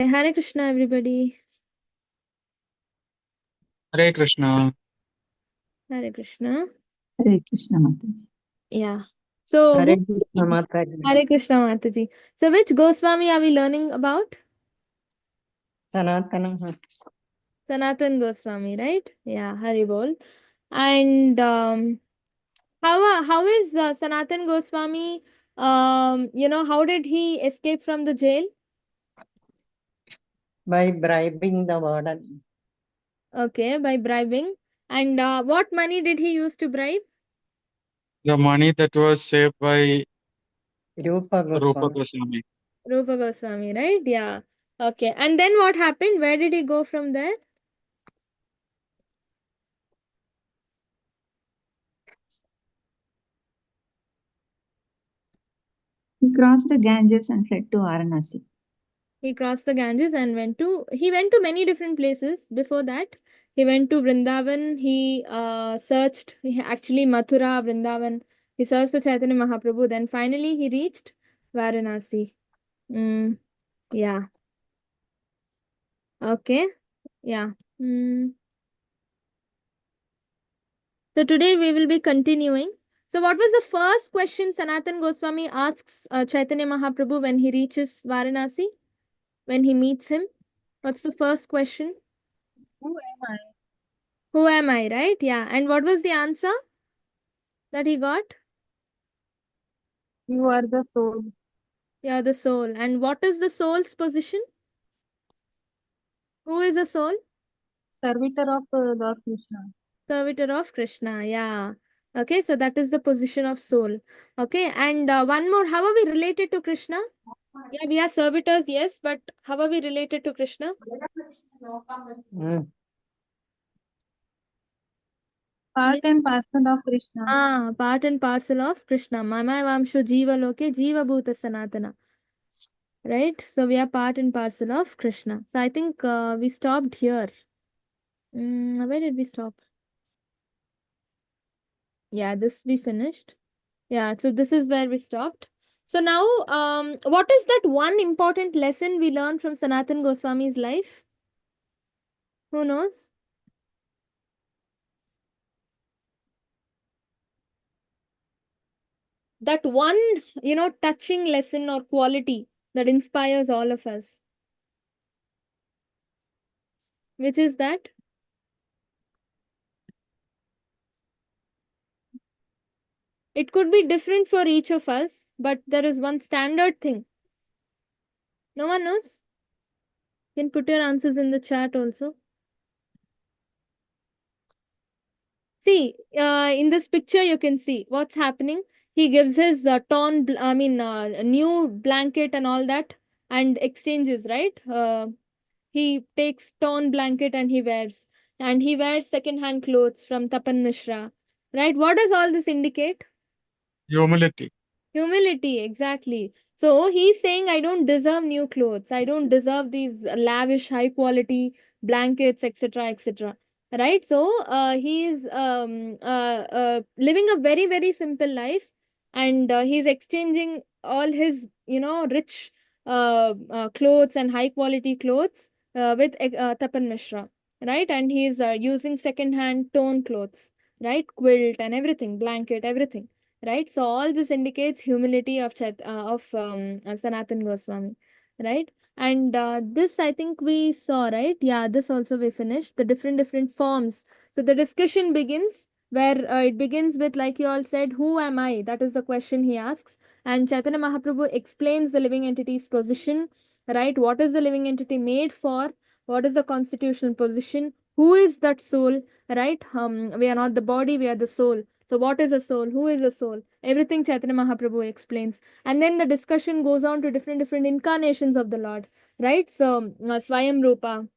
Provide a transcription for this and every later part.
Hare Krishna, everybody. Hare Krishna. Hare Krishna. Hare Krishna Mataji. Yeah. So, Hare Krishna Mataji. Hare Krishna, Mataji. So, which Goswami are we learning about? Sanatana. Sanatan Goswami, right? Yeah, Hari Bol. And how is Sanatan Goswami? How did he escape from the jail? By bribing the warden. Okay, by bribing. And what money did he use to bribe? The money that was saved by Rupa Rupa Goswami. Goswami. Rupa Goswami, right? Yeah. Okay. And then what happened? Where did he go from there? He crossed the Ganges and fled to Varanasi. He crossed the Ganges and went to many different places. Before that, he went to Vrindavan. He searched, actually Mathura, Vrindavan. He searched for Chaitanya Mahaprabhu. Then finally he reached Varanasi. Mm, yeah. Okay. Yeah. Mm. So today we will be continuing. So what was the first question Sanatan Goswami asks Chaitanya Mahaprabhu when he reaches Varanasi? When he meets him? What's the first question? Who am I? Who am I, right? Yeah. And what was the answer that he got? You are the soul. Yeah, the soul. And what is the soul's position? Who is the soul? Servitor of Lord Krishna. Servitor of Krishna. Yeah. Okay, so that is the position of soul. Okay, and one more. How are we related to Krishna? Yeah, we are servitors, yes, but how are we related to Krishna? Part and parcel of Krishna. Part and parcel of Krishna. Mama Vamsho Jiva Loke Jiva Bhuta Sanatana. Right? So we are part and parcel of Krishna. So I think we stopped here. Where did we stop? Yeah, this we finished. Yeah, so this is where we stopped. So now, what is that one important lesson we learned from Sanatan Goswami's life? Who knows? That one, touching lesson or quality that inspires all of us. Which is that? It could be different for each of us, but there is one standard thing. No one knows? You can put your answers in the chat also. See, in this picture, you can see what's happening. He gives his new blanket and all that and exchanges, right? He takes torn blanket and he wears. And he wears second-hand clothes from Tapan Mishra, right? What does all this indicate? Humility. Humility, exactly. So he's saying, I don't deserve new clothes. I don't deserve these lavish, high quality blankets, etc., etc. Right? So he's living a very, very simple life, and he's exchanging all his, rich clothes and high quality clothes with Tapan Mishra, right? And he's using second hand torn clothes, right? Quilt and everything, blanket, everything, right? So all this indicates humility of Sanatan Goswami, right? And this I think we saw, right? Yeah, this also we finished the different forms. So the discussion begins where it begins with, like you all said, who am I? That is the question he asks, and Chaitanya Mahaprabhu explains the living entity's position, right? What is the living entity made for? What is the constitutional position? Who is that soul, right? We are not the body, we are the soul. So, what is a soul? Who is a soul? Everything Chaitanya Mahaprabhu explains. And then the discussion goes on to different incarnations of the Lord, right? So, Swayam Rupa,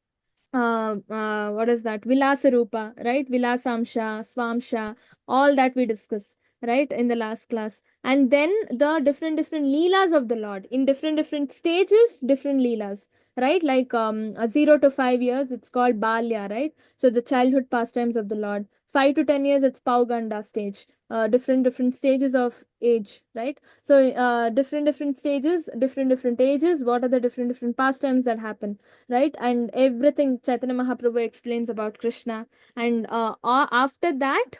what is that? Vilasa Rupa, right? Vilasamsha, Swamsha, all that we discuss, right, in the last class. And then the different leelas of the Lord in different stages, different leelas, right? Like 0 to 5 years, it's called Balya, right? So the childhood pastimes of the Lord. 5 to 10 years, it's Pauganda stage. different stages of age, right? So different stages, different ages, what are the different pastimes that happen, right? And everything Chaitanya Mahaprabhu explains about Krishna. And after that,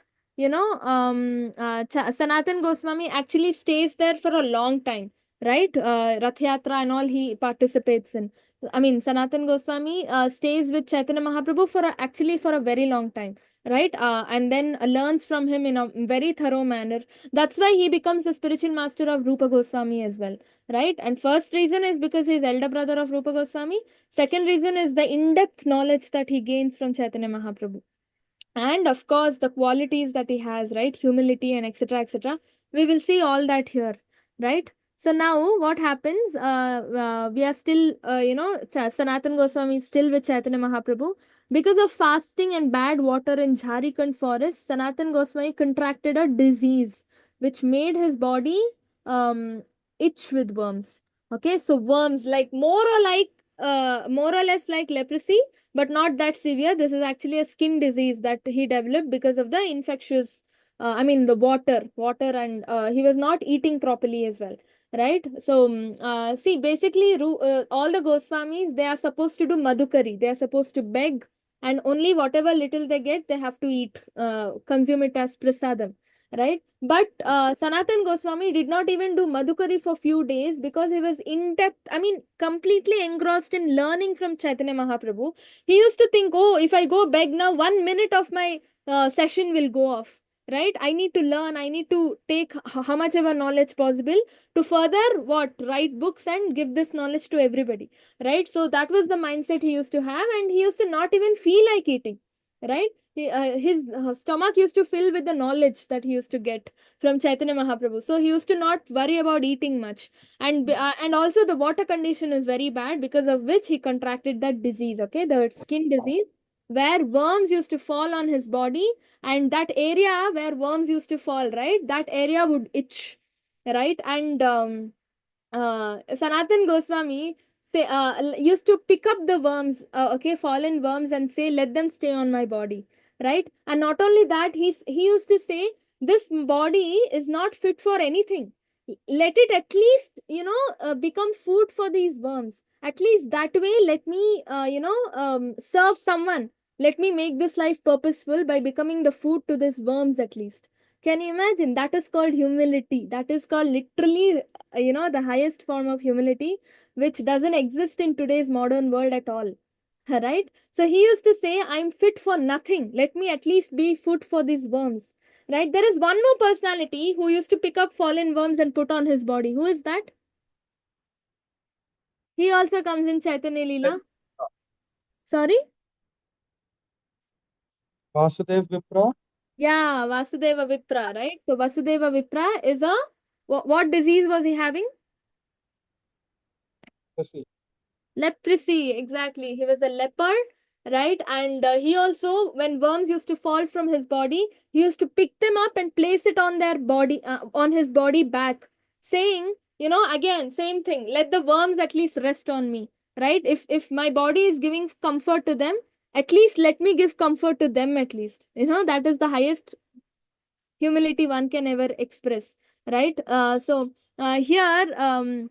Sanatan Goswami actually stays there for a long time, right? Rath Yatra and all he participates in. I mean, Sanatan Goswami stays with Chaitanya Mahaprabhu actually for a very long time, right? And then learns from him in a very thorough manner. That's why he becomes the spiritual master of Rupa Goswami as well, right? And first reason is because he's elder brother of Rupa Goswami. Second reason is the in-depth knowledge that he gains from Chaitanya Mahaprabhu, and of course the qualities that he has, right? Humility and etc etc. We will see all that here, right? So now what happens, we are still Sanatan Goswami is still with Chaitanya Mahaprabhu. Because of fasting and bad water in Jharkhand forest, Sanatan Goswami contracted a disease which made his body um, itch with worms. Okay, so worms, like more or less like leprosy, but not that severe. This is actually a skin disease that he developed because of the infectious, the water, and he was not eating properly as well, right? So, see, basically, all the Goswamis, they are supposed to do madhukari. They are supposed to beg, and only whatever little they get, they have to eat, consume it as prasadam, right? But Sanatan Goswami did not even do madhukari for few days because he was in depth, completely engrossed in learning from Chaitanya Mahaprabhu. He used to think, oh, if I go beg now, 1 minute of my session will go off, right? I need to learn, I need to take how much ever knowledge possible to further write books and give this knowledge to everybody, right? So that was the mindset he used to have, and he used to not even feel like eating, right? His stomach used to fill with the knowledge that he used to get from Chaitanya Mahaprabhu. So he used to not worry about eating much. And also the water condition is very bad, because of which he contracted that disease, okay, the skin disease, where worms used to fall on his body, and that area where worms used to fall, right, that area would itch, right? And Sanatan Goswami used to pick up the worms, okay, fallen worms, and say, let them stay on my body, right? And not only that, he used to say, this body is not fit for anything. Let it at least, become food for these worms. At least that way, let me, serve someone. Let me make this life purposeful by becoming the food to these worms at least. Can you imagine? That is called humility. That is called literally, the highest form of humility, which doesn't exist in today's modern world at all. Right? So he used to say, I'm fit for nothing. Let me at least be food for these worms. Right? There is one more personality who used to pick up fallen worms and put on his body. Who is that? He also comes in Chaitanya Leela. Sorry? Vasudev Vipra. Yeah, Vasudeva Vipra, right? So Vasudeva Vipra is what disease was he having? Leprosy, exactly. He was a leper, right? And he also, when worms used to fall from his body, he used to pick them up and place it on their body, on his body back, saying, again, same thing. Let the worms at least rest on me, right? If my body is giving comfort to them, at least let me give comfort to them at least. That is the highest humility one can ever express, right? Here,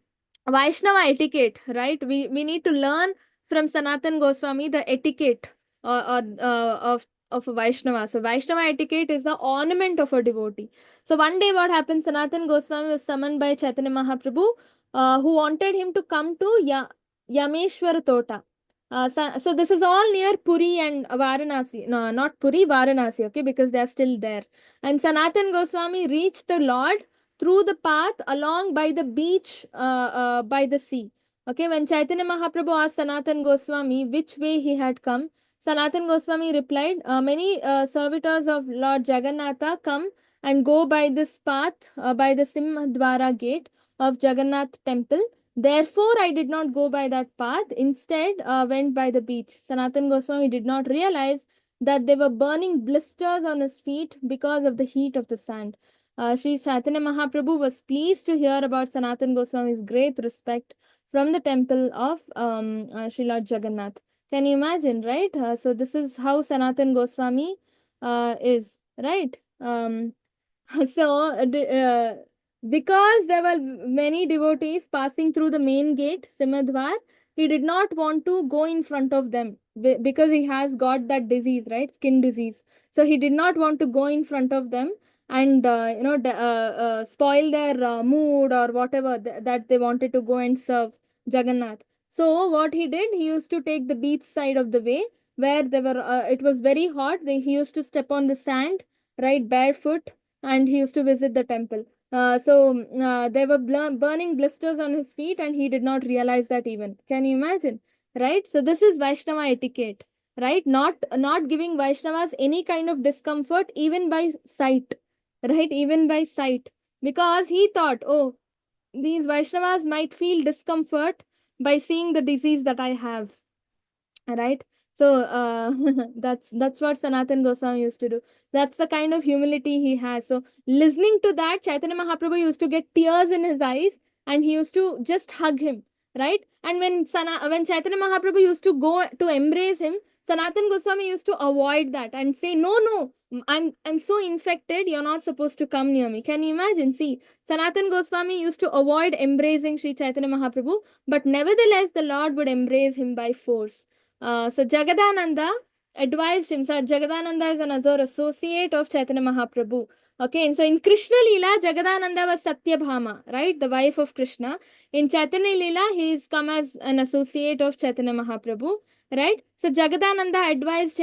Vaishnava etiquette, right? We need to learn from Sanatan Goswami the etiquette of a Vaishnava. So Vaishnava etiquette is the ornament of a devotee. So one day what happened, Sanatan Goswami was summoned by Chaitanya Mahaprabhu, who wanted him to come to Yameshwar Tota. So this is all near Puri and Varanasi. No, not Puri, Varanasi, okay, because they are still there. And Sanatan Goswami reached the Lord through the path along by the beach, by the sea. Okay, when Chaitanya Mahaprabhu asked Sanatan Goswami which way he had come, Sanatan Goswami replied, many servitors of Lord Jagannatha come and go by this path, by the Simhadwara gate of Jagannath temple. Therefore, I did not go by that path. Instead, went by the beach. Sanatan Goswami did not realize that they were burning blisters on his feet because of the heat of the sand. Sri Chaitanya Mahaprabhu was pleased to hear about Sanatan Goswami's great respect from the temple of Sri Lord Jagannath. Can you imagine, right? So this is how Sanatan Goswami is, right? So, because there were many devotees passing through the main gate, Simhadwar, he did not want to go in front of them because he has got that disease, right? Skin disease. So he did not want to go in front of them and spoil their mood or whatever that they wanted to go and serve Jagannath. So what he did, he used to take the beach side of the way where there were it was very hot. He used to step on the sand, right, barefoot, and he used to visit the temple. There were burning blisters on his feet, and he did not realize that even. Can you imagine? Right? So this is Vaishnava etiquette, right? Not giving Vaishnavas any kind of discomfort, even by sight, right? Even by sight, because he thought, oh, these Vaishnavas might feel discomfort by seeing the disease that I have, right? So that's what Sanatan Goswami used to do. That's the kind of humility he has. So listening to that, Chaitanya Mahaprabhu used to get tears in his eyes, and he used to just hug him, right? And when Chaitanya Mahaprabhu used to go to embrace him, Sanatan Goswami used to avoid that and say, no, I'm so infected, you're not supposed to come near me. Can you imagine? See, Sanatan Goswami used to avoid embracing Sri Chaitanya Mahaprabhu, but nevertheless the Lord would embrace him by force. So Jagadananda advised him. So Jagadananda is another associate of Chaitanya Mahaprabhu. Okay, and so in Krishna Leela, Jagadananda was Satyabhama, right? The wife of Krishna. In Chaitanya Leela, he is come as an associate of Chaitanya Mahaprabhu, right? So Jagadananda advised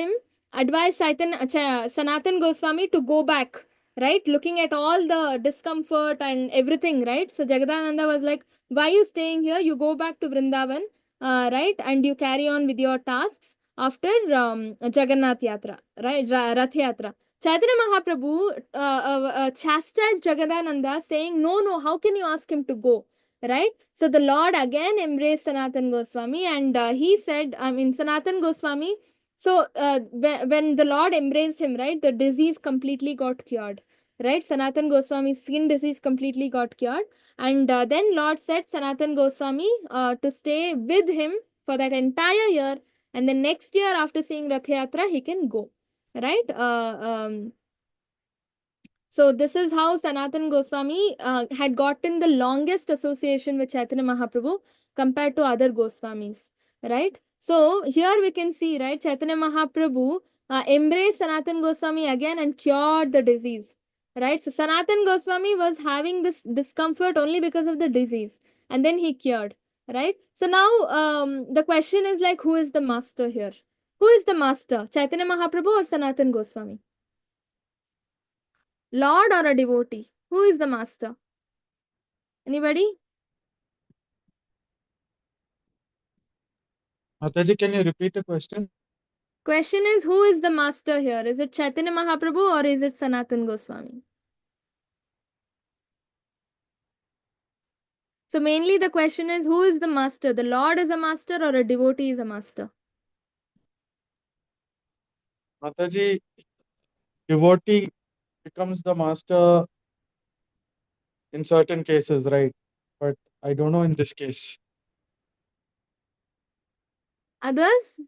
Sanatan Goswami to go back, right? Looking at all the discomfort and everything, right? So Jagadananda was like, why are you staying here? You go back to Vrindavan, right? And you carry on with your tasks after Jagannath Yatra, right? Rath Yatra. Chaitanya Mahaprabhu chastised Jagadananda, saying, no, how can you ask him to go? Right? So the Lord again embraced Sanatan Goswami, and he said, Sanatan Goswami, so when the Lord embraced him, right, the disease completely got cured. Right? Sanatan Goswami's skin disease completely got cured. And then Lord said Sanatan Goswami to stay with him for that entire year. And then next year, after seeing Rath Yatra, he can go. Right? So this is how Sanatan Goswami had gotten the longest association with Chaitanya Mahaprabhu compared to other Goswamis. Right? So here we can see, right, Chaitanya Mahaprabhu embraced Sanatan Goswami again and cured the disease. Right? So Sanatan Goswami was having this discomfort only because of the disease, and then he cured. Right? So now the question is like, who is the master here? Who is the master? Chaitanya Mahaprabhu or Sanatan Goswami? Lord or a devotee? Who is the master? Anybody? Mataji, can you repeat the question? Question is, who is the master here? Is it Chaitanya Mahaprabhu or is it Sanatan Goswami? So mainly the question is, who is the master? The Lord is a master or a devotee is a master? Mataji, devotee becomes the master in certain cases, right? But I don't know in this case. Others?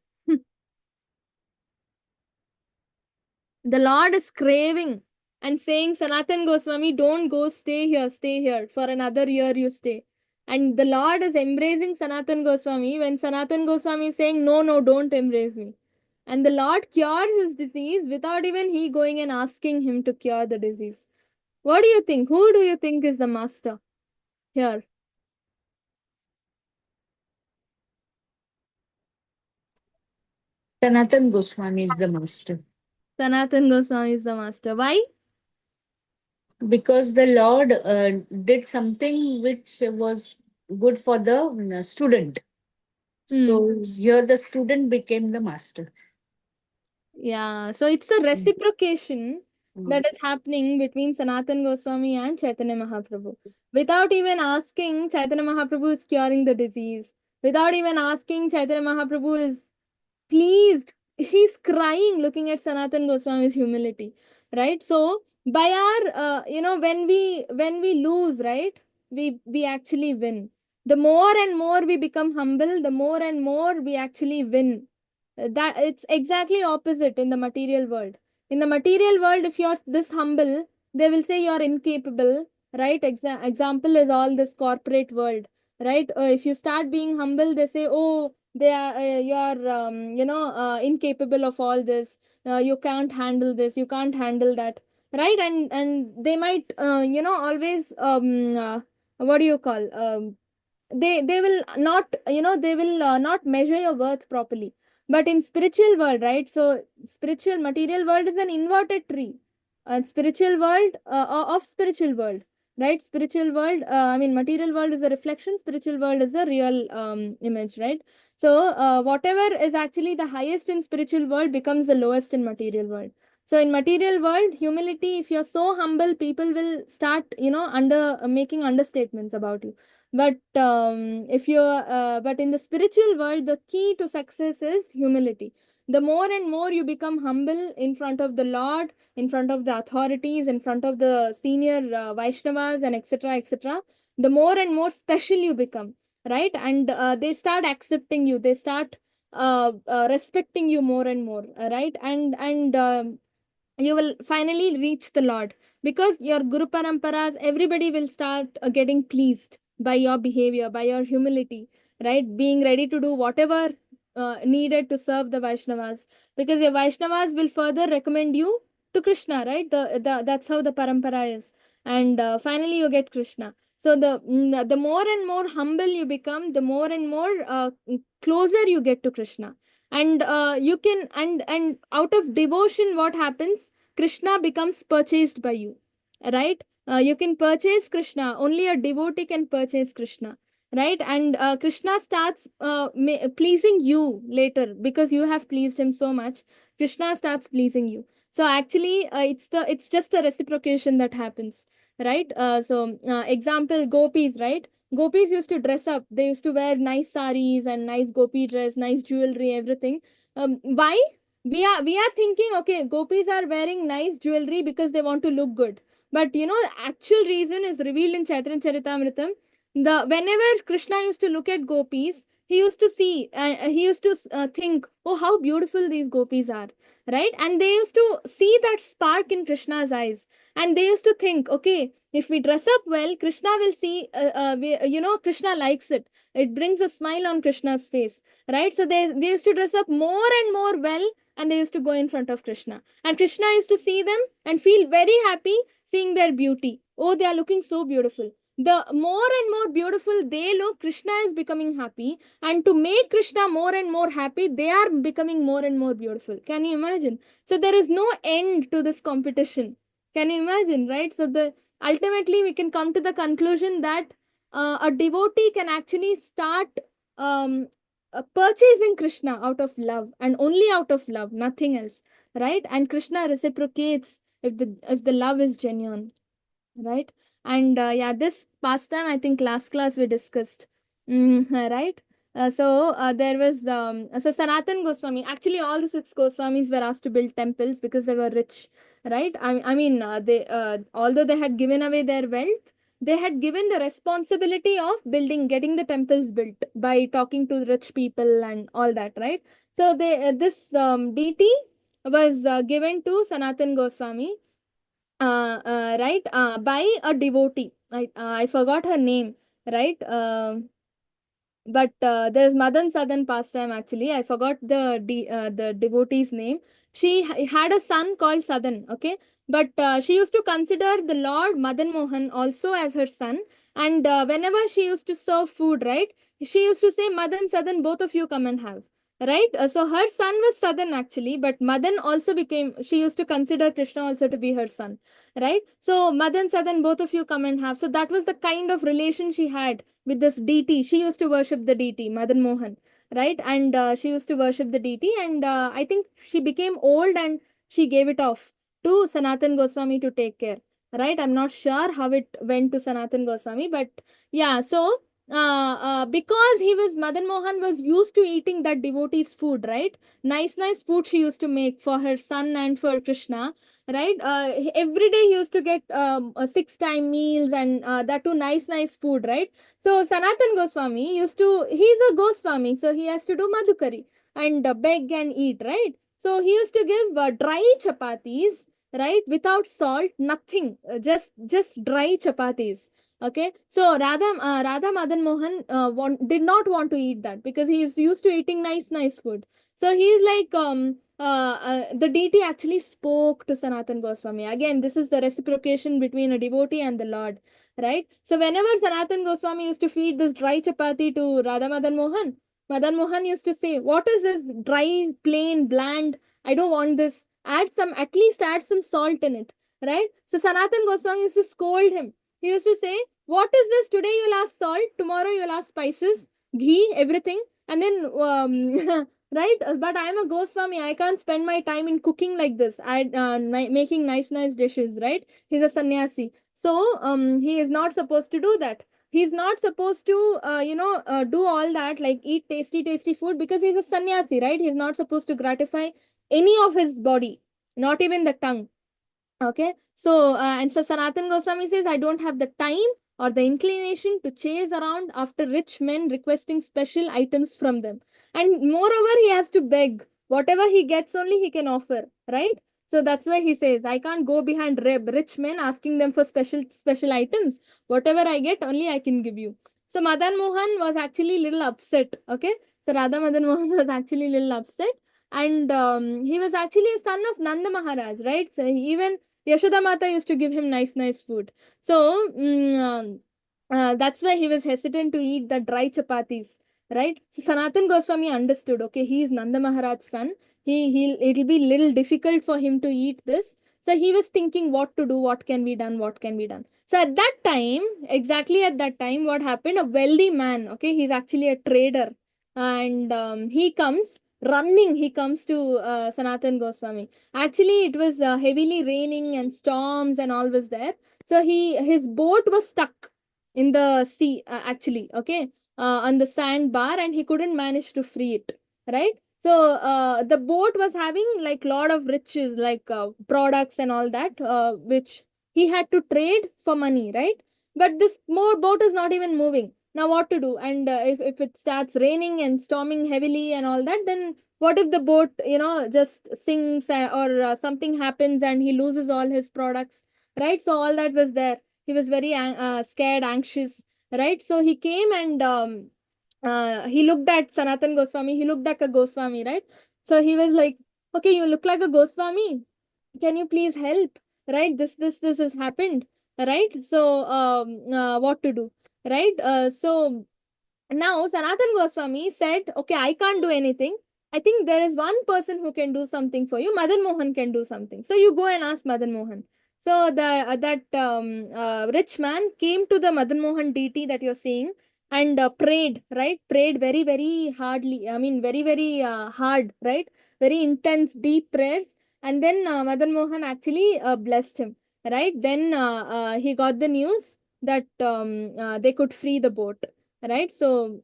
The Lord is craving and saying, Sanatan Goswami, don't go, stay here. For another year you stay. And the Lord is embracing Sanatan Goswami when Sanatan Goswami is saying, no, don't embrace me. And the Lord cured his disease without even he going and asking him to cure the disease. What do you think? Who do you think is the master here? Sanatan Goswami is the master Sanatan Goswami is the master. Why? because the Lord did something which was good for the student. Hmm. So here the student became the master. Yeah, so it's a Mm. reciprocation Mm. that is happening between Sanatan Goswami and Chaitanya Mahaprabhu. Without even asking, Chaitanya Mahaprabhu is curing the disease. Without even asking, Chaitanya Mahaprabhu is pleased. She's crying looking at Sanatan Goswami's humility, right? So by our, when we lose, right, we actually win. The more and more we become humble, the more and more we actually win. That it's exactly opposite in the material world. In the material world, if you're this humble, they will say you're incapable, right? Example is all this corporate world, right? If you start being humble, they say, oh, they are you're incapable of all this. You can't handle this, you can't handle that, right? And they might always what do you call they will not they will not measure your worth properly. But in spiritual world, right? So spiritual material world is an inverted tree. Spiritual world of spiritual world, right? Spiritual world, I mean material world is a reflection, spiritual world is a real image, right? So whatever is actually the highest in spiritual world becomes the lowest in material world. So in material world, humility, if you're so humble, people will start under making understatements about you. But if you but in the spiritual world, the key to success is humility. The more and more you become humble in front of the Lord, in front of the authorities, in front of the senior Vaishnavas and etc etc, the more and more special you become, right? And they start accepting you, they start respecting you more and more, right? And you will finally reach the Lord, because your Guru Paramparas, everybody will start getting pleased by your behavior, by your humility, right? Being ready to do whatever needed to serve the Vaishnavas, because your Vaishnavas will further recommend you to Krishna, right? That's how the parampara is. And finally, you get Krishna. So the more and more humble you become, the more and more closer you get to Krishna. And you can and out of devotion, what happens? Krishna becomes purchased by you, right? You can purchase Krishna. Only a devotee can purchase Krishna, right? And Krishna starts pleasing you later, because you have pleased him so much. Krishna starts pleasing you. So actually, it's just a reciprocation that happens, right? Example, gopis, right? Gopis used to dress up. They used to wear nice saris and nice gopi dress, nice jewelry, everything. Why? We are thinking, okay, gopis are wearing nice jewelry because they want to look good. But the actual reason is revealed in Chaitanya Charitamrita. The whenever Krishna used to look at gopis, he used to see, he used to think, oh, how beautiful these gopis are, right? And they used to see that spark in Krishna's eyes, and they used to think, okay, if we dress up well, Krishna will see, Krishna likes it. It brings a smile on Krishna's face, right? So they used to dress up more and more well, and they used to go in front of Krishna. And Krishna used to see them and feel very happy seeing their beauty. Oh, they are looking so beautiful. The more and more beautiful they look, Krishna is becoming happy. And to make Krishna more and more happy, they are becoming more and more beautiful. Can you imagine? So there is no end to this competition. Can you imagine, right? So the ultimately we can come to the conclusion that a devotee can actually start um, purchasing Krishna out of love, and only out of love, nothing else, right? And Krishna reciprocates if the love is genuine, right? And yeah, this pastime, I think last class we discussed, right? There was so Sanatan Goswami. Actually, all the 6 Goswamis were asked to build temples because they were rich, right? I mean, they although they had given away their wealth, they had given the responsibility of getting the temples built by talking to rich people and all that, right? So this deity was given to Sanatan Goswami, right, by a devotee. I forgot her name, right? But there's Madan Sadan pastime, actually. I forgot the devotee's name. She had a son called Sadan, okay? But she used to consider the Lord Madan Mohan also as her son. And whenever she used to serve food, right, she used to say, Madan, Sadan, both of you come and have. Right? So her son was Sadan, actually, but Madan also she used to consider Krishna also to be her son, right? So Madan, Sadan, both of you come and have. So that was the kind of relation she had with this deity. She used to worship the deity, Madan Mohan, right? And she used to worship the deity, and I think she became old and she gave it off to Sanatan Goswami to take care, right? I'm not sure how it went to Sanatan Goswami, but yeah, so because Madan Mohan was used to eating that devotee's food, right? Nice food she used to make for her son and for Krishna, right? Every day he used to get 6 time meals, and that too nice food, right? So Sanatan Goswami he's a Goswami, so he has to do madhukari and beg and eat, right? So he used to give dry chapatis right? Without salt, nothing, just dry chapatis. Okay, so Radha Madan Mohan did not want to eat that because he is used to eating nice food. So he's like, the deity actually spoke to Sanatan Goswami. Again, this is the reciprocation between a devotee and the Lord, right? So whenever Sanatan Goswami used to feed this dry chapati to Radha Madan Mohan used to say, "What is this dry, plain, bland? I don't want this. At least add some salt in it." Right? So Sanatan Goswami used to scold him. He used to say, "What is this? Today you'll ask salt, tomorrow you'll ask spices, ghee, everything." And then, right? But I'm a Goswami. I can't spend my time in cooking like this. Making nice dishes, right? He's a sannyasi. So, he is not supposed to do that. He's not supposed to, do all that, like eat tasty food, because he's a sannyasi, right? He's not supposed to gratify any of his body, not even the tongue. Okay, so and so Sanatan Goswami says, I don't have the time or the inclination to chase around after rich men requesting special items from them. And moreover, he has to beg. Whatever he gets, only he can offer, right? So that's why he says, I can't go behind rich men asking them for special items. Whatever I get, only I can give you. So Madan Mohan was actually a little upset. Okay, so Radha Madan Mohan was actually a little upset. And he was actually a son of Nanda Maharaj, right? So even Yashoda Mata used to give him nice food. So that's why he was hesitant to eat the dry chapatis, right? So Sanatan Goswami understood. Okay, he is Nanda Maharaj's son. It'll be little difficult for him to eat this. So he was thinking what to do, what can be done, what can be done. So at that time, exactly at that time, what happened? A wealthy man. Okay, he's actually a trader, and he comes running. He comes to Sanatan Goswami. Actually, it was heavily raining and storms and all was there. So his boat was stuck in the sea, actually, okay, on the sandbar, and he couldn't manage to free it, right? So the boat was having like lot of riches, like products and all that, which he had to trade for money, right? But this more boat is not even moving. Now what to do? And if it starts raining and storming heavily and all that, then what if the boat, just sinks, or something happens and he loses all his products, right? So all that was there. He was very scared, anxious, right? So he came and he looked at Sanatan Goswami. He looked like a Goswami, right? So he was like, okay, you look like a Goswami. Can you please help? Right? This has happened, right? So what to do, right? So now Sanatan Goswami said, okay, I can't do anything. I think there is one person who can do something for you. Madan Mohan can do something. So you go and ask Madan Mohan. So that rich man came to the Madan Mohan deity that you're seeing and prayed, right? Prayed very hardly. I mean, very hard, right? Very intense, deep prayers. And then Madan Mohan actually blessed him, right? Then he got the news that they could free the boat, right? So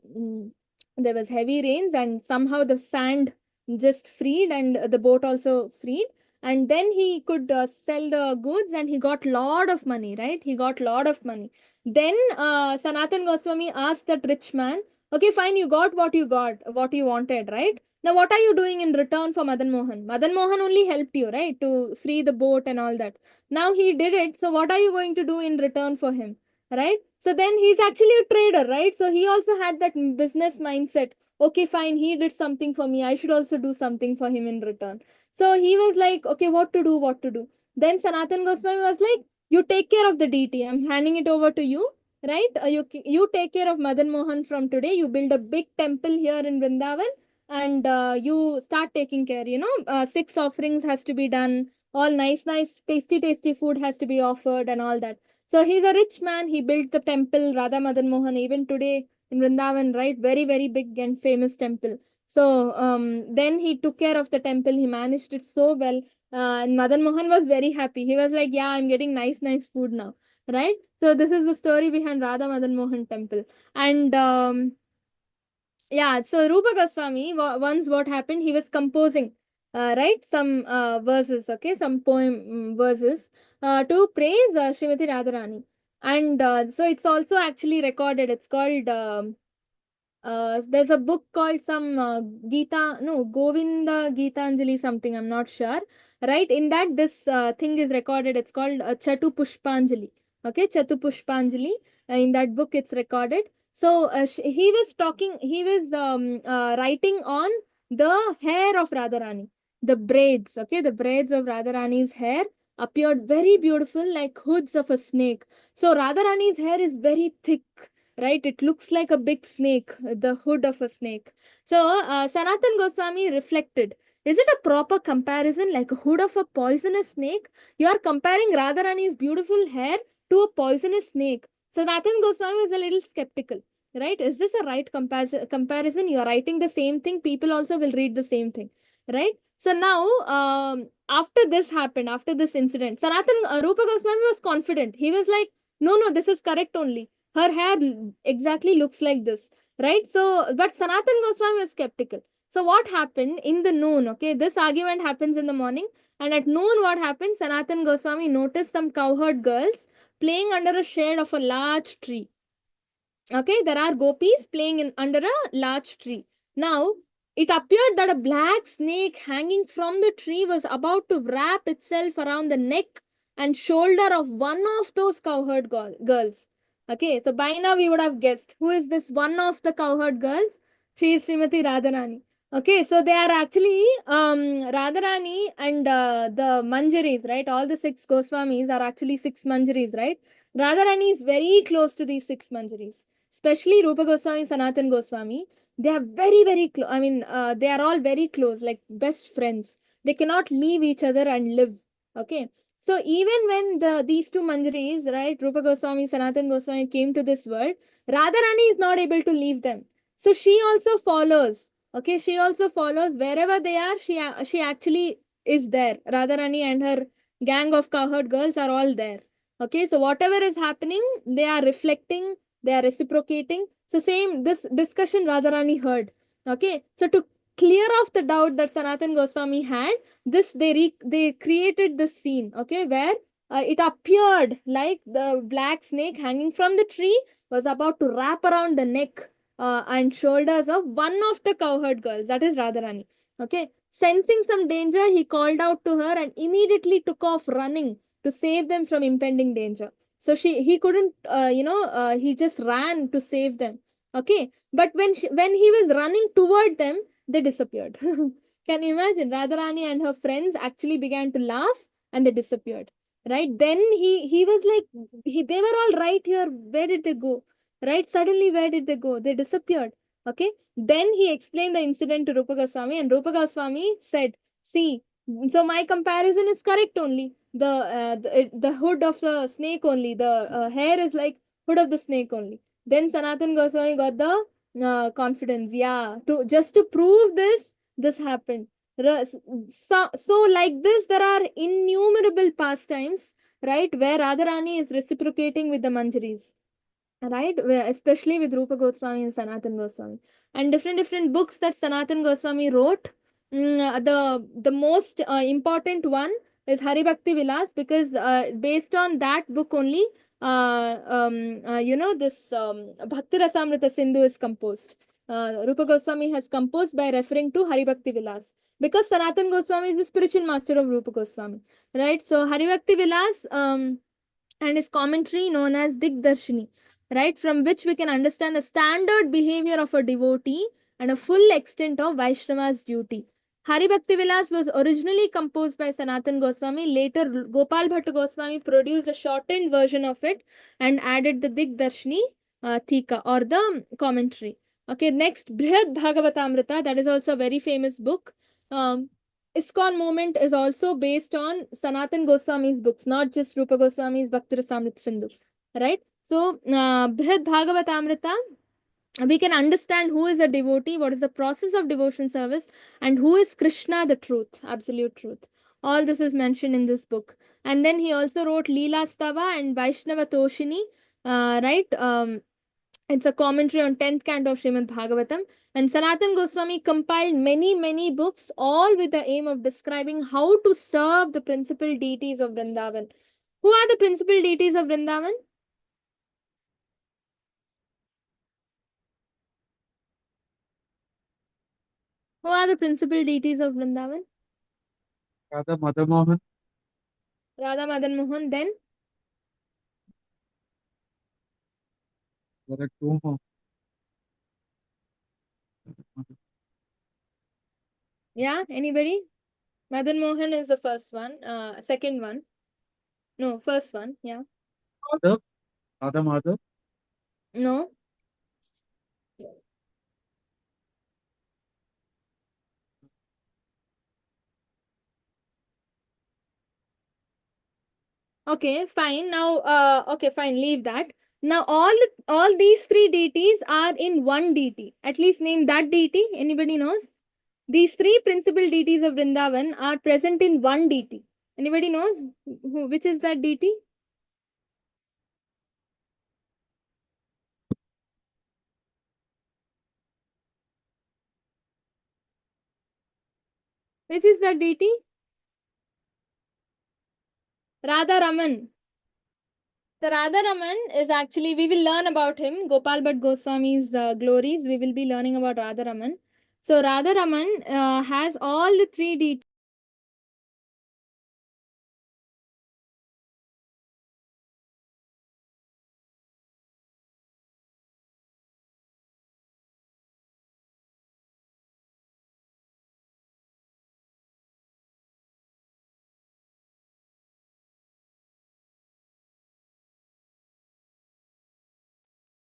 there was heavy rains and somehow the sand just freed and the boat also freed, and then he could sell the goods and he got lot of money, right? He got lot of money. Then Sanatan Goswami asked that rich man, okay, fine, you got what what you wanted, right? Now what are you doing in return for Madan Mohan? Madan Mohan only helped you, right, to free the boat and all that. Now he did it, so what are you going to do in return for him, right? So then he's actually a trader, right? So he also had that business mindset. Okay, fine, he did something for me. I should also do something for him in return. So he was like, okay, what to do, what to do. Then Sanatan Goswami was like, you take care of the deity. I'm handing it over to you, right? You take care of Madan Mohan from today. You build a big temple here in Vrindavan and you start taking care. 6 offerings has to be done. All nice, tasty food has to be offered and all that. So he's a rich man. He built the temple, Radha Madan Mohan, even today in Vrindavan, right? Very big and famous temple. So then he took care of the temple. He managed it so well. And Madan Mohan was very happy. He was like, yeah, I'm getting nice food now, right? So this is the story behind Radha Madan Mohan temple. And yeah, so Rupa Goswami, once what happened, he was composing, right, some verses, okay, some poem verses to praise Srimati Radharani. And so it's also actually recorded. It's called there's a book called some Govinda Geetanjali something, I'm not sure. Right? In that, this thing is recorded. It's called Chatu Pushpanjali. Okay, Chatu Pushpanjali. In that book, it's recorded. So he was talking, he was writing on the hair of Radharani, the braids. Okay, the braids of Radharani's hair appeared very beautiful, like hoods of a snake. So Radharani's hair is very thick, right? It looks like a big snake, the hood of a snake. So Sanatan Goswami reflected, is it a proper comparison, like a hood of a poisonous snake? You are comparing Radharani's beautiful hair to a poisonous snake. Sanatan Goswami was a little skeptical, right? Is this a right comparison? You are writing the same thing, people also will read the same thing, right? So now, after this happened, after this incident, Rupa Goswami was confident. He was like, no, this is correct only. Her hair exactly looks like this, right? So, but Sanatan Goswami was skeptical. So, what happened in the noon? Okay, this argument happens in the morning, and at noon, what happened? Sanatan Goswami noticed some cowherd girls playing under a shade of a large tree. Okay, there are gopis playing under a large tree. Now, it appeared that a black snake hanging from the tree was about to wrap itself around the neck and shoulder of one of those cowherd girls. Okay, so by now we would have guessed who is this one of the cowherd girls? She is Srimati Radharani. Okay, so they are actually Radharani and the Manjaris, right? All the 6 Goswamis are actually 6 Manjaris, right? Radharani is very close to these 6 Manjaris, especially Rupa Goswami, Sanatan Goswami. They are very, very close. I mean, they are all very close, like best friends. They cannot leave each other and live. Okay. So even when these 2 Manjaris, right, Rupa Goswami, Sanatan Goswami came to this world, Radharani is not able to leave them. So she also follows. Okay, she also follows wherever they are. She actually is there. Radharani and her gang of cowherd girls are all there. Okay, so whatever is happening, they are reflecting, they are reciprocating. So same, this discussion Radharani heard. Okay, so to clear off the doubt that Sanatan Goswami had, this they created this scene, okay, where it appeared like the black snake hanging from the tree was about to wrap around the neck and shoulders of one of the cowherd girls, that is Radharani. Okay, sensing some danger, he called out to her and immediately took off running to save them from impending danger. So he couldn't, he just ran to save them. Okay, but when he was running toward them, they disappeared. Can you imagine? Radharani and her friends actually began to laugh and they disappeared. Right? Then he was like, they were all right here. Where did they go? Right? Suddenly, where did they go? They disappeared. Okay. Then he explained the incident to Rupa Goswami, and Rupa Goswami said, see, so my comparison is correct only. The hood of the snake only. The hair is like hood of the snake only. Then Sanatan Goswami got the confidence. Yeah, to just to prove this happened. So like this, there are innumerable pastimes, right, where Radharani is reciprocating with the Manjaris, right, especially with Rupa Goswami and Sanatan Goswami, and different books that Sanatan Goswami wrote. The most important one is Hari Bhakti Vilas, because based on that book only, this Bhakti Rasamrita Sindhu is composed. Rupa Goswami has composed by referring to Hari Bhakti Vilas, because Sanatan Goswami is the spiritual master of Rupa Goswami, right? So Hari Bhakti Vilas and his commentary known as Digdarshini, right, from which we can understand the standard behavior of a devotee and a full extent of Vaishnava's duty. Hari Bhakti Vilas was originally composed by Sanatan Goswami. Later, Gopal Bhatta Goswami produced a shortened version of it and added the Digdarshini Thika, or the commentary. Okay, next, Brihad Bhagavatamrita, that is also a very famous book. ISKCON movement is also based on Sanatan Goswami's books, not just Rupa Goswami's Bhakti Rasamrita Sindhu, right? So, Brihad Bhagavatamrita, we can understand who is a devotee, what is the process of devotion service, and who is Krishna, the truth, absolute truth. All this is mentioned in this book. And then he also wrote Leela Stava and Vaishnava Toshini, right? It's a commentary on 10th canto of Srimad Bhagavatam. And Sanatan Goswami compiled many books, all with the aim of describing how to serve the principal deities of Vrindavan. Who are the principal deities of Vrindavan? Who are the principal deities of Vrindavan? Radha Madan Mohan. Radha Madan Mohan, then? There are two more. Yeah, anybody? Madan Mohan is the first one. Second one. No, first one. Yeah. Madhav. Radha Madhav. No. Okay, fine. Now, okay, fine. Leave that. Now, all these three deities are in one deity. At least name that deity. Anybody knows? These three principal deities of Vrindavan are present in one deity. Anybody knows which is that deity? Which is that deity? Radha Raman. So Radha Raman is actually, we will learn about him, Gopal Bhatt Goswami's glories. We will be learning about Radha Raman. So Radha Raman has all the three deities.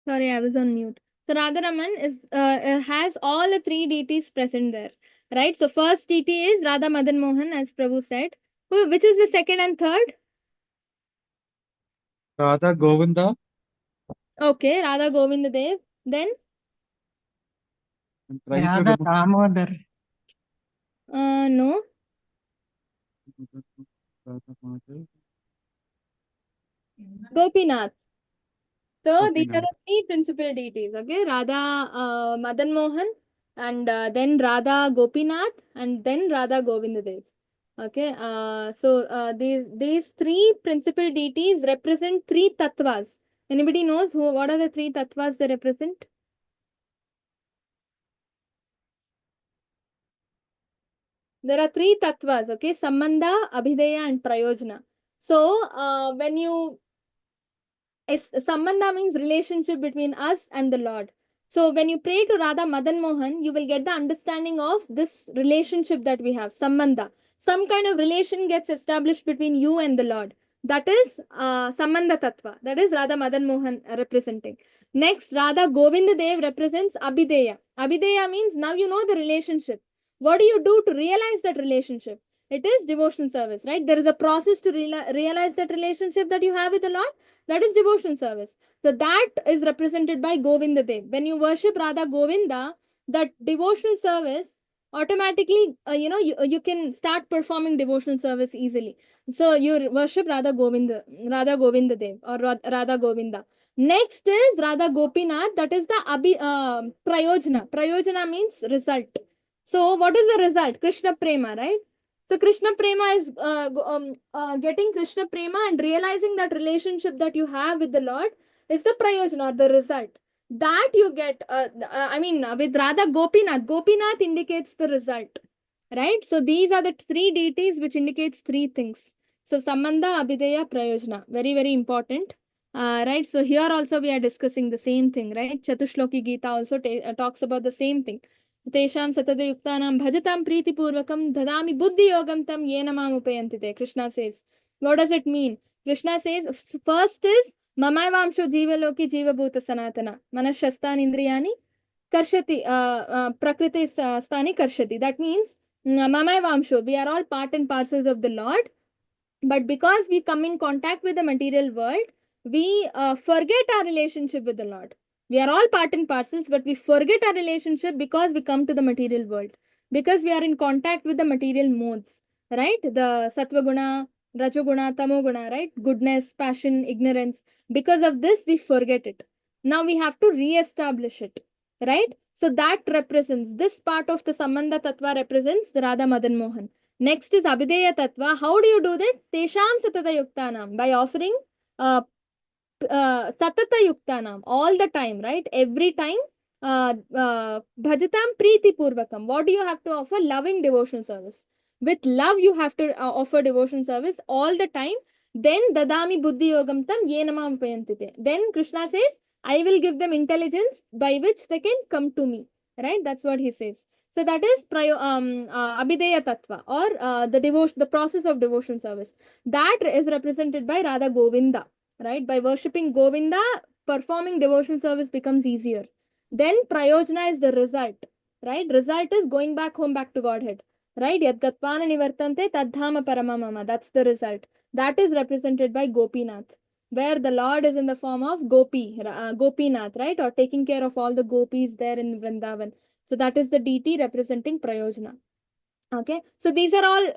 Sorry, I was on mute. So Radharaman has all the three deities present there, right? So first deity is Radha Madan Mohan, as Prabhu said. Which is the second and third? Radha Govinda. Okay, Radha Govinda Dev. Then I'm trying to Radha remember. Damodar. no. Radha Madhav. Gopinath. So these are Gopinath. the three principal deities. Okay, Radha Madan Mohan, and then Radha Gopinath, and then Radha Govinda Dev. Okay, these three principal deities represent three tattvas. Anybody knows what are the three tattvas they represent? There are three tattvas. Okay, Sambandha, Abhideya, and Prayojana. So when you Sambandha means relationship between us and the Lord. So when you pray to Radha Madan Mohan, you will get the understanding of this relationship that we have, Sambandha. Some kind of relation gets established between you and the Lord. That is Sambandha Tattva. That is Radha Madan Mohan representing. Next, Radha Govinda Dev represents Abhideya. Abhideya means now you know the relationship. What do you do to realize that relationship? It is devotion service, right? There is a process to realize that relationship that you have with the Lord. That is devotion service. So that is represented by Govinda Dev. When you worship Radha Govinda, that devotional service automatically, you can start performing devotional service easily. So you worship Radha Govinda Dev or Radha Govinda. Next is Radha Gopinath. That is the Prayojana. Prayojana means result. So what is the result? Krishna Prema, right? So Krishna Prema is getting Krishna Prema and realizing that relationship that you have with the Lord is the prayojana or the result. That you get, with Radha Gopinath. Gopinath indicates the result, right? So these are the three deities which indicates three things. So Sambandha, Abhideya, Prayojana. Very, very important. Right. So here also we are discussing the same thing, right? Chatushloki Gita also talks about the same thing. तेषां सततयुक्तानां भजतां प्रीतिपूर्वकं ददामि बुद्धियोगं तं येन माम् उपयन्ति ते. Krishna says. What does it mean? Krishna says first is ममैवांशो जीवलोके जीवभूत सनातन मनःशस्तानि इन्द्रियाणि कर्षति prakriti stani karshati. That means mamaivamsho, we are all part and parcels of the Lord, but because we come in contact with the material world, we forget our relationship with the Lord. We are all part and parcels, but we forget our relationship because we come to the material world, because we are in contact with the material modes, right? The sattva guna, rajoguna, tamoguna, right? Goodness, passion, ignorance. Because of this, we forget it. Now we have to re-establish it, right? So that represents, this part of the Sambandha Tattva represents the Radha Madan Mohan. Next is Abhideya Tattva. How do you do that? Tesham Satata Yuktanam. By offering Satata Yuktanam all the time, right? Every time bhajatam preeti purvakam. What do you have to offer? Loving devotional service. With love, you have to offer devotional service all the time. Then dadami buddhi yogam tam yenamam payantite. Then Krishna says, I will give them intelligence by which they can come to me. Right? That's what he says. So that is abhideya tattva, or the process of devotion service. That is represented by Radha Govinda. Right? By worshipping Govinda, performing devotion service becomes easier. Then prayojana is the result. Right? Result is going back home, back to Godhead. Right? Yad gatvana nivartante tadhama paramamama. That's the result. That is represented by Gopinath, where the Lord is in the form of Gopinath, right? Or taking care of all the gopis there in Vrindavan. So that is the deity representing Prayojana. Okay, so these are all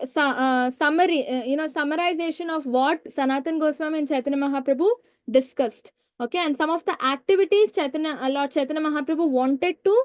summary, summarization of what Sanatan Goswami and Chaitanya Mahaprabhu discussed. Okay, and some of the activities Lord Chaitanya Mahaprabhu wanted to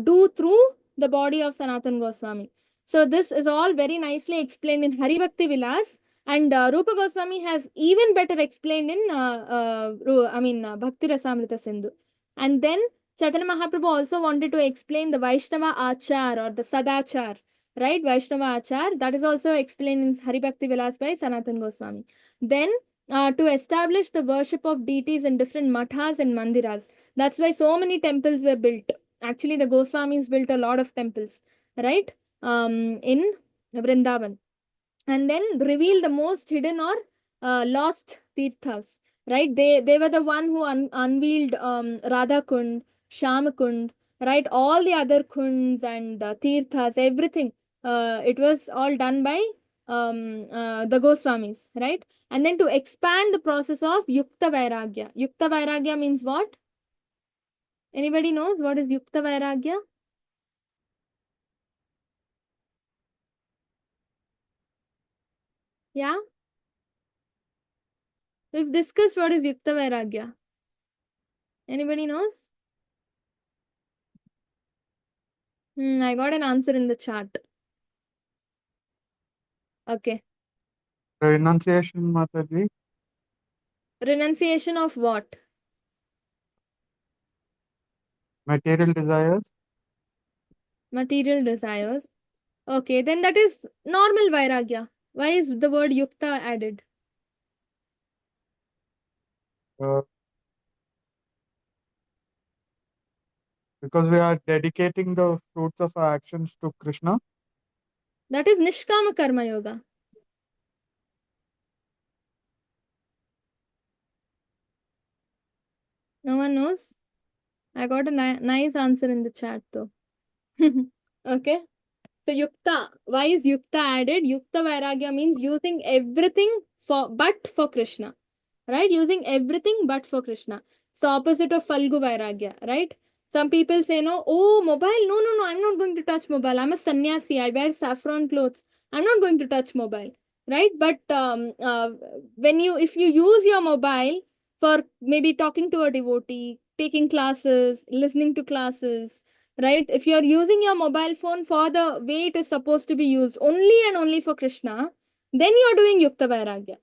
do through the body of Sanatan Goswami. So this is all very nicely explained in Hari Bhakti Vilas, and Rupa Goswami has even better explained in Bhakti Rasamrita Sindhu. And then Chaitanya Mahaprabhu also wanted to explain the Vaishnava Achar or the Sadachar, right? Vaishnava Achar, that is also explained in Hari Bhakti Vilas by Sanatan Goswami. Then to establish the worship of deities in different mathas and mandiras. That's why so many temples were built. Actually, the Goswamis built a lot of temples, right? In Vrindavan. And then reveal the most hidden or lost tirthas, right? They were the one who unveiled Radha Kund, Shama Kund, right? All the other kunds and tirthas, everything. It was all done by the Goswamis, right? And then to expand the process of Yukta Vairagya. Yukta Vairagya means what? Anybody knows what is Yukta Vairagya? Yeah? We've discussed what is Yukta Vairagya. Anybody knows? I got an answer in the chat. Okay. Renunciation, Mataji. Renunciation of what? Material desires. Material desires. Okay, then that is normal Vairagya. Why is the word Yukta added? Uh, because we are dedicating the fruits of our actions to Krishna. That is Nishkama Karma Yoga. No one knows? I got a nice answer in the chat though. Okay. So Yukta. Why is Yukta added? Yukta Vairagya means using everything but for Krishna. Right? Using everything but for Krishna. It's the opposite of Falgu Vairagya, right? Some people say, no, oh, mobile, no, I'm not going to touch mobile. I'm a sannyasi. I wear saffron clothes. I'm not going to touch mobile, right? But if you use your mobile for maybe talking to a devotee, taking classes, listening to classes, right? If you're using your mobile phone for the way it is supposed to be used, only and only for Krishna, then you're doing Yukta Vairagya,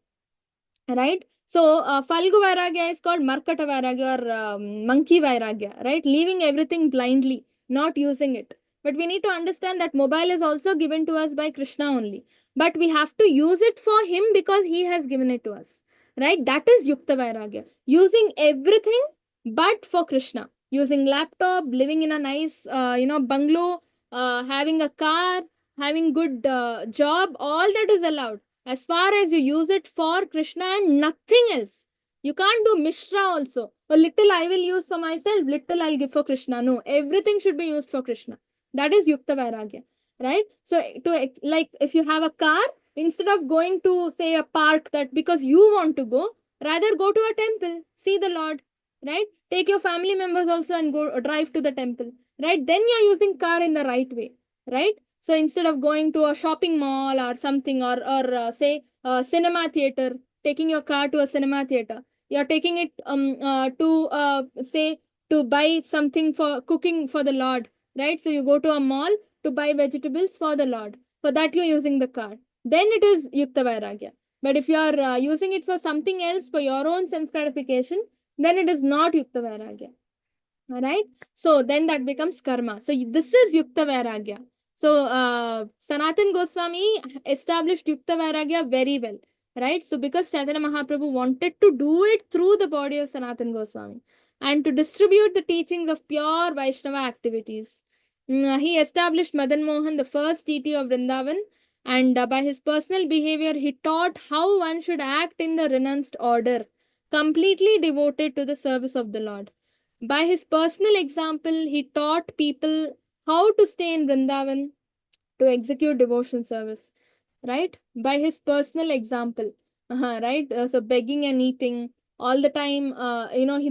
right? So, Falgu Vairagya is called Markata Vairagya or Monkey Vairagya, right? Leaving everything blindly, not using it. But we need to understand that mobile is also given to us by Krishna only. But we have to use it for him because he has given it to us, right? That is Yukta Vairagya. Using everything but for Krishna. Using laptop, living in a nice, bungalow, having a car, having good job, all that is allowed as far as you use it for Krishna and nothing else. You can't do Mishra also. A little I will use for myself, little I'll give for Krishna. No, everything should be used for Krishna. That is Yukta Vairagya, right? So, like if you have a car, instead of going to say a park that because you want to go, rather go to a temple, see the Lord, right? Take your family members also and go drive to the temple, right? Then you're using car in the right way, right? So instead of going to a shopping mall or something, or say a cinema theater, taking your car to a cinema theater, you're taking it to say to buy something for cooking for the Lord, right? So you go to a mall to buy vegetables for the Lord. For that you're using the car. Then it is Yukta Vairagya. But if you are using it for something else, for your own sense gratification, then it is not Yukta Vairagya. Right? So then that becomes karma. So this is Yukta Vairagya. So Sanatan Goswami established Yukta Vairagya very well. Right? So because Chaitanya Mahaprabhu wanted to do it through the body of Sanatan Goswami and to distribute the teachings of pure Vaishnava activities. He established Madan Mohan, the first deity of Vrindavan, and by his personal behavior, he taught how one should act in the renounced order, completely devoted to the service of the Lord. By his personal example, he taught people how to stay in Vrindavan to execute devotional service, right? By his personal example, right? So begging and eating all the time.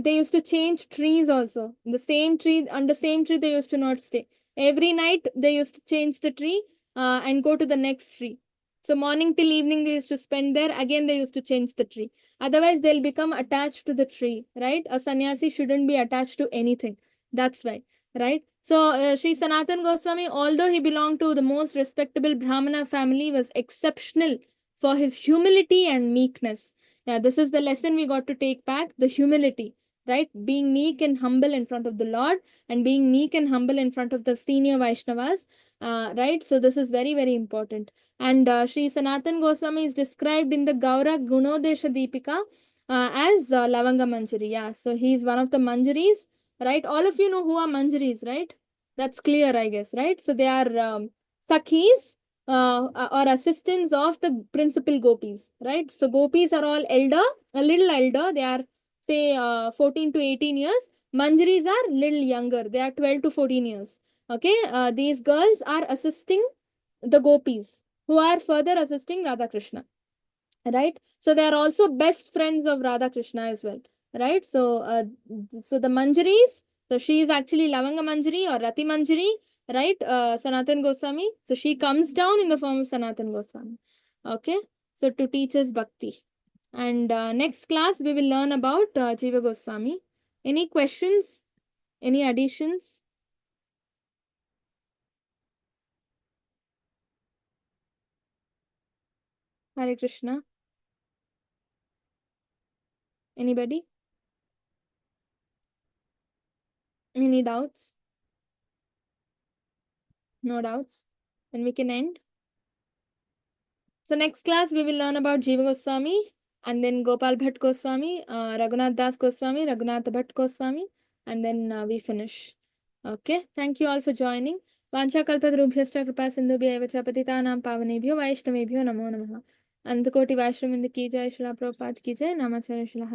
They used to change trees also. The same tree, under same tree, they used to not stay. Every night they used to change the tree and go to the next tree. So morning till evening they used to spend there. Again they used to change the tree. Otherwise they'll become attached to the tree, right? A sannyasi shouldn't be attached to anything. That's why, right? So, Sri Sanatan Goswami, although he belonged to the most respectable Brahmana family, was exceptional for his humility and meekness. Yeah, this is the lesson we got to take back, the humility, right? Being meek and humble in front of the Lord and being meek and humble in front of the senior Vaishnavas, right? So, this is very, very important. And Sri Sanatan Goswami is described in the Gaura Gunodesha Deepika as Lavanga Manjari. Yeah, so he is one of the Manjaris, right? All of you know who are Manjaris, right? That's clear, I guess, right? So they are Sakhis or assistants of the principal gopis, right? So gopis are all elder, a little elder. They are, say, 14 to 18 years. Manjaris are little younger. They are 12 to 14 years. Okay, these girls are assisting the gopis who are further assisting Radha Krishna, right? So they are also best friends of Radha Krishna as well, right? So the Manjaris, so she is actually Lavanga Manjari or Rati Manjari, right? Sanatan Goswami, so she comes down in the form of Sanatan Goswami. Okay, so to teach us bhakti. And next class we will learn about Jiva Goswami. Any questions, any additions? Hare Krishna. Anybody? Any doubts? No doubts? Then we can end. So next class we will learn about Jiva Goswami and then Gopal Bhatt Goswami, Raghunath Das Goswami, Raghunath Bhatt Goswami, and then we finish. Okay, thank you all for joining. Vancha kalpadrubhyascha kripa sindhubhya eva cha patitanam pavanebhyo vaishnavebhyo namo namaha. Antakoటి Vaishnavinda ki jai, Srila Prabhupada ki jai, Namacharya Srila